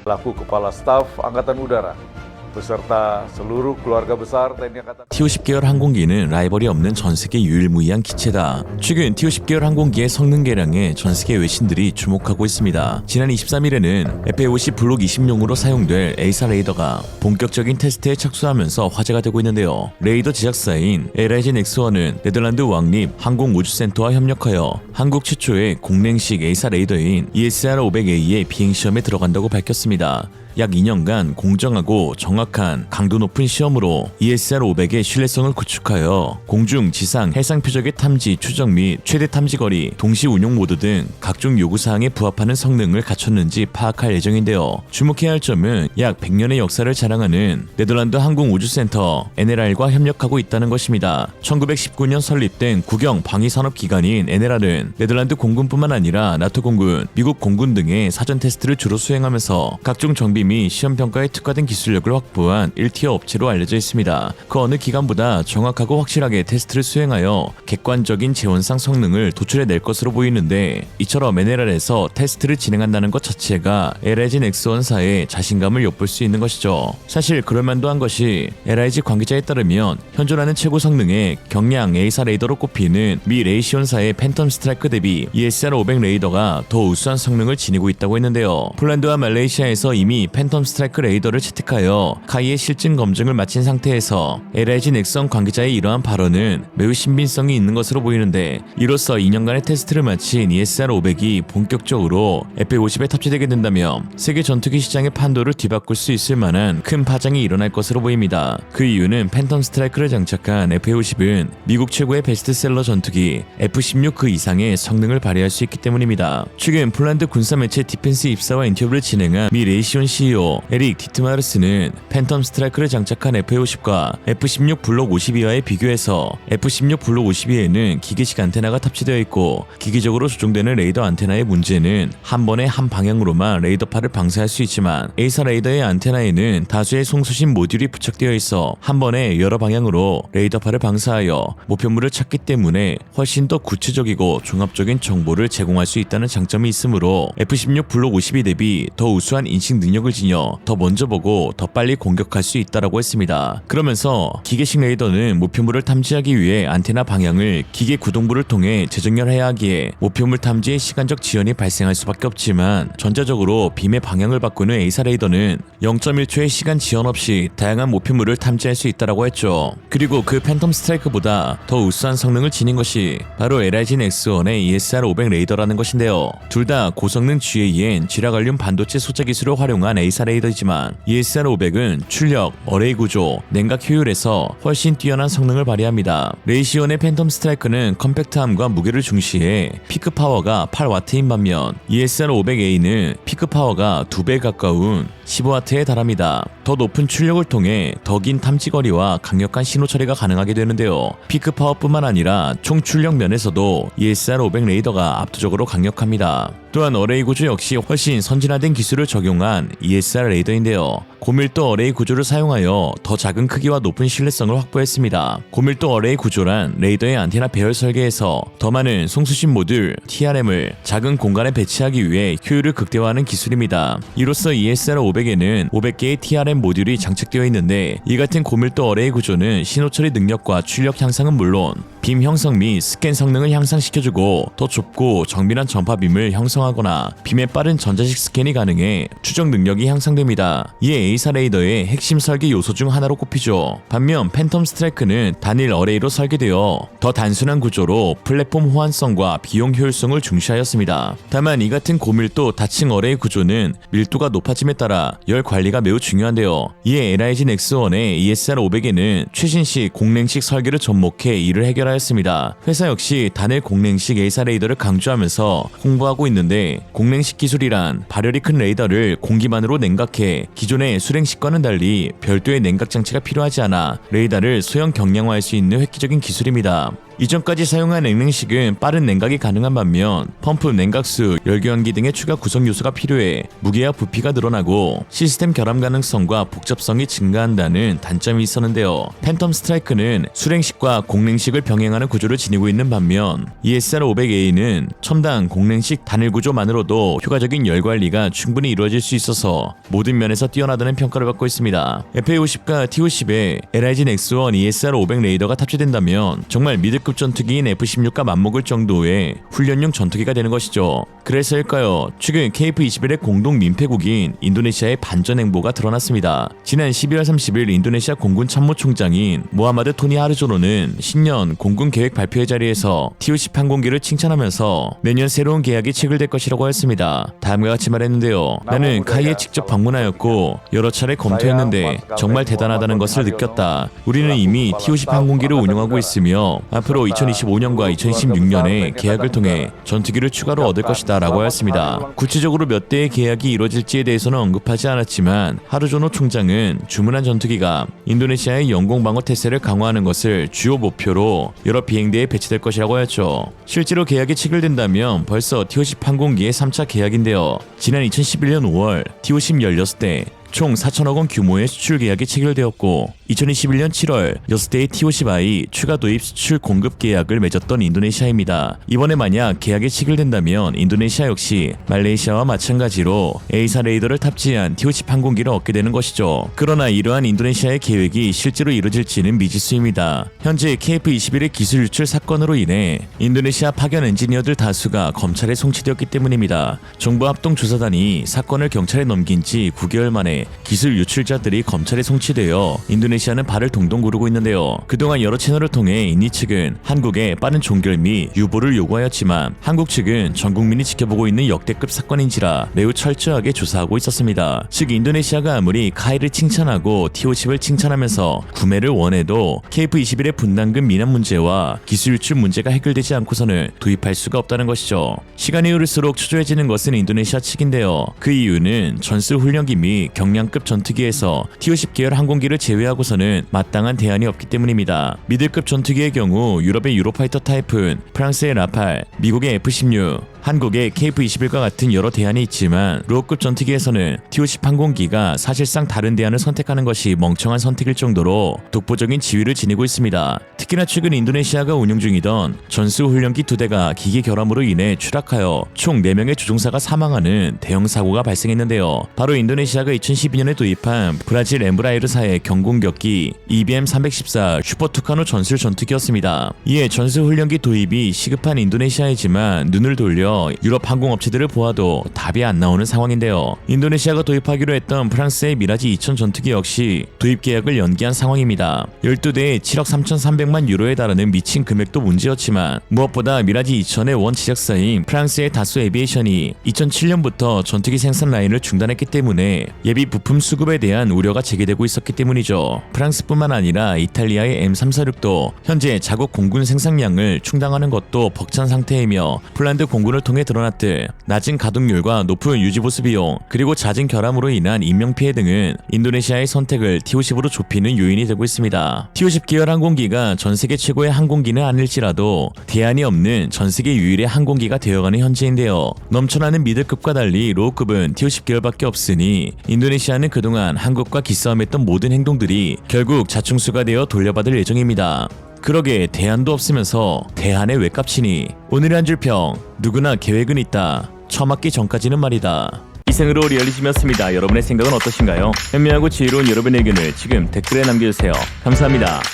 Selaku Kepala Staf Angkatan Udara beserta seluruh keluarga besar TNI Angkatan T-50 계열 항공기는 라이벌이 없는 전세계 유일무이한 기체다. 최근 T-50 계열 항공기의 성능 개량에 전세계 외신들이 주목하고 있습니다. 지난 23일에는 FA-50 블록 20용으로 사용될 에이사 레이더가 본격적인 테스트에 착수하면서 화제가 되고 있는데요. 레이더 제작사인 LIG X1은 네덜란드 왕립 항공우주센터와 협력하여 한국 최초의 공랭식 에이사 레이더인 ESR-500A의 비행시험에 들어간다고 밝혔습니다. 약 2년간 공정하고 정확한 강도 높은 시험으로 ESR-500의 신뢰성을 구축하여 공중, 지상, 해상 표적의 탐지, 추적 및 최대 탐지 거리, 동시 운용 모드 등 각종 요구사항에 부합하는 성능을 갖췄는지 파악할 예정인데요. 주목해야 할 점은 약 100년의 역사를 자랑하는 네덜란드 항공우주센터 NLR과 협력하고 있다는 것입니다. 1919년 설립된 국영 방위산업기관인 NLR은 네덜란드 공군뿐만 아니라 나토 공군, 미국 공군 등의 사전 테스트를 주로 수행하면서 각종 정비 및 시험평가에 특화된 기술력을 확보한 1티어 업체로 알려져 있습니다. 그 어느 기관보다 정확하고 확실하게 테스트를 수행하여 객관적인 재원상 성능을 도출해낼 것으로 보이는데, 이처럼 NLR에서 테스트를 진행한다는 것 자체가 LIG X1사의 자신감을 엿볼 수 있는 것이죠. 사실 그럴만도 한 것이 LIG 관계자에 따르면 현존하는 최고 성능의 경량 A사 레이더로 꼽히는 미 레이시온사의 팬텀 스트라이크 대비 ESR-500 레이더가 더 우수한 성능을 지니고 있다고 했는데요. 폴란드와 말레이시아에서 이미 팬텀 스트라이크 레이더를 채택하여 카이의 실증 검증을 마친 상태에서 LIG 넥선 관계자의 이러한 발언은 매우 신빙성이 있는 것으로 보이는데, 이로써 2년간의 테스트를 마친 ESR-500이 본격적으로 FA-50에 탑재되게 된다면 세계 전투기 시장의 판도를 뒤바꿀 수 있을 만한 큰 파장이 일어날 것으로 보입니다. 그 이유는 팬텀 스트라이크를 장착한 FA-50은 미국 최고의 베스트셀러 전투기 F-16 그 이상의 성능을 발휘할 수 있기 때문입니다. 최근 폴란드 군사 매체 디펜스 입사와 인터뷰를 진행한 미 레이시온 CEO 에릭 디트마르스는 팬텀 스트라이크를 장착한 FA-50과 F-16 블록 52와의 비교해서 F-16 블록 52에는 기계식 안테나가 탑재되어 있고, 기계적으로 조종되는 레이더 안테나의 문제는 한 번에 한 방향으로만 레이더파를 방사할 수 있지만, A사 레이더의 안테나에는 다수의 송수신 모듈이 부착되어 있어 한 번에 여러 방향으로 레이더파를 방사하여 목표물을 찾기 때문에 훨씬 더 구체적이고 종합적인 정보를 제공할 수 있다는 장점이 있으므로 F-16 블록 52 대비 더 우수한 인식 능력을 지녀 더 먼저 보고 더 빨리 공격할 수 있다라고 했습니다. 그러면서 기계식 레이더는 목표물을 탐지하기 위해 안테나 방향을 기계 구동부를 통해 재정렬해야 하기에 목표물 탐지에 시간적 지연이 발생할 수밖에 없지만, 전자적으로 빔의 방향을 바꾸는 A사 레이더는 0.1초의 시간 지연 없이 다양한 목표물을 탐지할 수 있다라고 했죠. 그리고 그 팬텀 스트라이크보다 더 우수한 성능을 지닌 것이 바로 LIG X1의 ESR-500 레이더라는 것인데요. 둘 다 고성능 GAN 지라갈륨 반도체 소재 기술을 활용한 A사 레이더이지만 ESR-500은 출력, 어레이 구조, 냉각 효율에서 훨씬 뛰어난 성능을 발휘합니다. 레이시온의 팬텀 스트라이크는 컴팩트함과 무게를 중시해 피크 파워가 8W인 반면 ESR-500A는 피크 파워가 2배 가까운 15W에 달합니다. 더 높은 출력을 통해 더 긴 탐지 거리와 강력한 신호 처리가 가능하게 되는데요. 피크 파워뿐만 아니라 총 출력 면에서도 ESR-500 레이더가 압도적으로 강력합니다. 또한 어레이 구조 역시 훨씬 선진화된 기술을 적용한 ESR 레이더인데요. 고밀도 어레이 구조를 사용하여 더 작은 크기와 높은 신뢰성을 확보했습니다. 고밀도 어레이 구조란 레이더의 안테나 배열 설계에서 더 많은 송수신 모듈 TRM을 작은 공간에 배치하기 위해 효율을 극대화하는 기술입니다. 이로써 ESR-500에는 500개의 TRM 모듈이 장착되어 있는데, 이 같은 고밀도 어레이 구조는 신호 처리 능력과 출력 향상은 물론 빔 형성 및 스캔 성능을 향상시켜주고, 더 좁고 정밀한 전파빔을 형성하거나 빔의 빠른 전자식 스캔이 가능해 추적 능력이 향상됩니다. 이에 A사 레이더의 핵심 설계 요소 중 하나로 꼽히죠. 반면 팬텀 스트라이크는 단일 어레이로 설계되어 더 단순한 구조로 플랫폼 호환성과 비용 효율성을 중시하였습니다. 다만 이 같은 고밀도 다층 어레이 구조는 밀도가 높아짐에 따라 열 관리가 매우 중요한데요. 이에 LIG X1의 ESR-500에는 최신식 공랭식 설계를 접목해 이를 해결하였습니다. 회사 역시 단일 공랭식 A사 레이더를 강조하면서 홍보하고 있는데, 공랭식 기술이란 발열이 큰 레이더를 공기만으로 냉각해 기존의 수랭식과는 달리 별도의 냉각 장치가 필요하지 않아 레이더를 소형 경량화할 수 있는 획기적인 기술입니다. 이전까지 사용한 냉랭식은 빠른 냉각이 가능한 반면 펌프, 냉각수, 열교환기 등의 추가 구성 요소가 필요해 무게와 부피가 늘어나고 시스템 결함 가능성과 복잡성이 증가한다는 단점이 있었는데요. 팬텀 스트라이크는 수냉식과 공냉식을 병행하는 구조를 지니고 있는 반면 ESR-500A는 첨단 공냉식 단일 구조만으로도 효과적인 열 관리가 충분히 이루어질 수 있어서 모든 면에서 뛰어나다는 평가를 받고 있습니다. FA50과 T50에 LIG X1 ESR-500 레이더가 탑재된다면 정말 미드급 전투기인 F-16과 맞먹을 정도의 훈련용 전투기가 되는 것이죠. 그래서일까요? 최근 KF-21의 공동 민폐국인 인도네시아의 반전 행보가 드러났습니다. 지난 12월 30일 인도네시아 공군 참모총장인 모하마드 토니 하르조노는 신년 공군 계획 발표회 자리에서 T-50 항공기를 칭찬하면서 내년 새로운 계약이 체결될 것이라고 했습니다. 다음과 같이 말했는데요. 나는 카이에 직접 방문하였고 여러 차례 검토했는데 정말 대단하다는 것을 느꼈다. 우리는 이미 T-50 항공기를 운용하고 있으며 앞으로 2025년과 2026년에 계약을 통해 전투기를 추가로 얻을 것이다 라고 하였습니다. 구체적으로 몇 대의 계약이 이루어질지에 대해서는 언급하지 않았지만 하르조노 총장은 주문한 전투기가 인도네시아의 영공방어 태세를 강화하는 것을 주요 목표로 여러 비행대에 배치될 것이라고 하였죠. 실제로 계약이 체결된다면 벌써 T-50 항공기의 3차 계약인데요. 지난 2011년 5월 T-50 16대 총 4천억 원 규모의 수출 계약이 체결되었고 2021년 7월 6대의 T-50I 추가 도입 수출 공급 계약을 맺었던 인도네시아입니다. 이번에 만약 계약이 체결된다면 인도네시아 역시 말레이시아와 마찬가지로 A사 레이더를 탑재한 T-50 항공기를 얻게 되는 것이죠. 그러나 이러한 인도네시아의 계획이 실제로 이루어질지는 미지수입니다. 현재 KF-21의 기술 유출 사건으로 인해 인도네시아 파견 엔지니어들 다수가 검찰에 송치되었기 때문입니다. 정부 합동조사단이 사건을 경찰에 넘긴 지 9개월 만에 기술 유출자들이 검찰에 송치되어 인도네시아는 발을 동동 구르고 있는데요. 그동안 여러 채널을 통해 인니 측은 한국에 빠른 종결 및 유보를 요구하였지만 한국 측은 전 국민이 지켜보고 있는 역대급 사건인지라 매우 철저하게 조사하고 있었습니다. 즉 인도네시아가 아무리 카이를 칭찬하고 T-50을 칭찬하면서 구매를 원해도 KF-21의 분담금 미납 문제와 기술 유출 문제가 해결되지 않고서는 도입할 수가 없다는 것이죠. 시간이 흐를수록 초조해지는 것은 인도네시아 측인데요. 그 이유는 전술 훈련기 및 경량급 전투기에서 T-50 계열 항공기를 제외하고서는 마땅한 대안이 없기 때문입니다. 미들급 전투기의 경우 유럽의 유로파이터 타입은 프랑스의 라팔, 미국의 F-16, 한국의 KF-21과 같은 여러 대안이 있지만 로어급 전투기에서는 T-50 항공기가 사실상 다른 대안을 선택하는 것이 멍청한 선택일 정도로 독보적인 지위를 지니고 있습니다. 특히나 최근 인도네시아가 운용 중이던 전술훈련기 2대가 기계 결함으로 인해 추락하여 총 4명의 조종사가 사망하는 대형 사고가 발생했는데요. 바로 인도네시아가 2012년에 도입한 브라질 엠브라이르사의 경공격기 EBM-314 슈퍼투카노 전술 전투기였습니다. 이에 전술훈련기 도입이 시급한 인도네시아이지만 눈을 돌려 유럽 항공업체들을 보아도 답이 안 나오는 상황인데요. 인도네시아가 도입하기로 했던 프랑스의 미라지 2000 전투기 역시 도입 계약을 연기한 상황입니다. 12대에 7억 3,300만 유로에 달하는 미친 금액도 문제였지만 무엇보다 미라지 2000의 원 제작사인 프랑스의 다수 에비에이션이 2007년부터 전투기 생산 라인을 중단했기 때문에 예비 부품 수급에 대한 우려가 제기되고 있었기 때문이죠. 프랑스뿐만 아니라 이탈리아의 M346도 현재 자국 공군 생산량을 충당하는 것도 벅찬 상태이며 폴란드 공군을 통해 드러났듯 낮은 가동률과 높은 유지보수 비용 그리고 잦은 결함으로 인한 인명피해 등은 인도네시아의 선택을 T-50으로 좁히는 요인이 되고 있습니다. T-50 계열 항공기가 전세계 최고의 항공기는 아닐지라도 대안이 없는 전세계 유일의 항공기가 되어가는 현재인데요. 넘쳐나는 미들급과 달리 로우급은 T-50 계열밖에 없으니 인도네시아는 그동안 한국과 기싸움했던 모든 행동들이 결국 자충수가 되어 돌려받을 예정입니다. 그러게 대안도 없으면서 대안에 왜 깝치니? 오늘의 한 줄 평, 누구나 계획은 있다. 처맞기 전까지는 말이다. 이생으로 리얼리즘이었습니다. 여러분의 생각은 어떠신가요? 현명하고 지혜로운 여러분의 의견을 지금 댓글에 남겨주세요. 감사합니다.